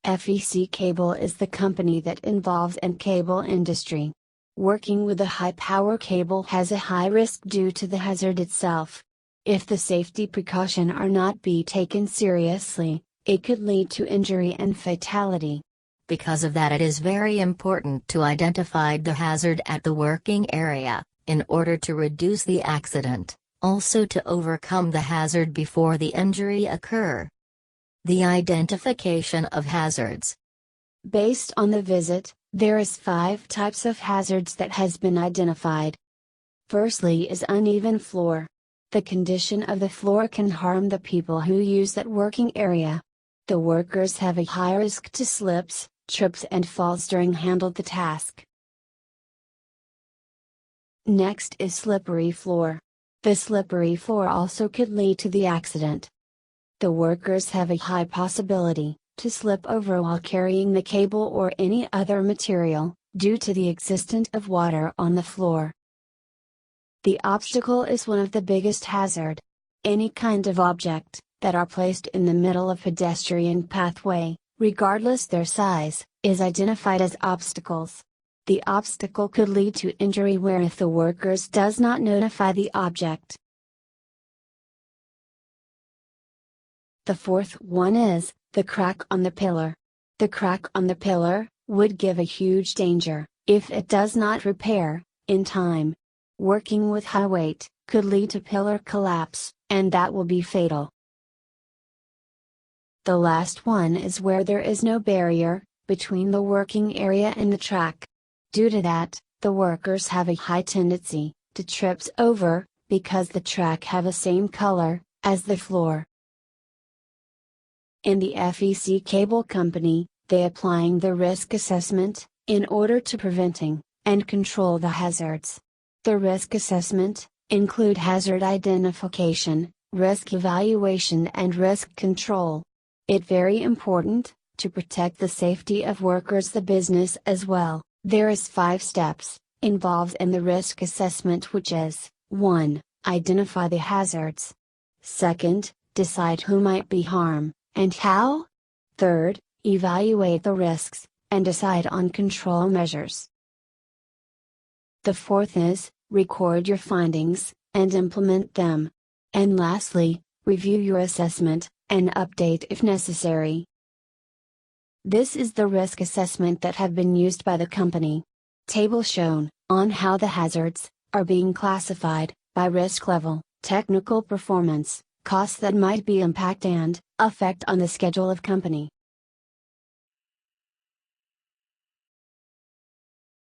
FEC Cable is the company that involves in cable industry. Working with a high-power cable has a high risk due to the hazard itself. If the safety precautions are not be taken seriously, it could lead to injury and fatality. Because of that, it is very important to identify the hazard at the working area, in order to reduce the accident, also to overcome the hazard before the injury occur. The identification of hazards. Based on the visit, there is 5 types of hazards that has been identified. Firstly is uneven floor. The condition of the floor can harm the people who use that working area. The workers have a high risk to slips, trips and falls during handle the task. Next is slippery floor. The slippery floor also could lead to the accident. The workers have a high possibility to slip over while carrying the cable or any other material, due to the existence of water on the floor. The obstacle is one of the biggest hazard. Any kind of object that are placed in the middle of pedestrian pathway, regardless their size, is identified as obstacles. The obstacle could lead to injury where if the workers does not notify the object. The fourth one is the crack on the pillar. The crack on the pillar would give a huge danger if it does not repair in time. Working with high weight could lead to pillar collapse, and that will be fatal. The last one is where there is no barrier between the working area and the track. Due to that, the workers have a high tendency to trips over, because the track have the same color as the floor. In the FEC Cable Company, they applying the risk assessment, in order to preventing and control the hazards. The risk assessment include hazard identification, risk evaluation and risk control. It's very important to protect the safety of workers, the business as well. There is 5 steps involved in the risk assessment, which is 1. Identify the hazards. 2. Decide who might be harmed and how. 3. Evaluate the risks and decide on control measures. The 4th is record your findings and implement them. And lastly, review your assessment and update if necessary. This is the risk assessment that have been used by the company. Table shown on how the hazards are being classified by risk level, technical performance, costs that might be impact and effect on the schedule of company.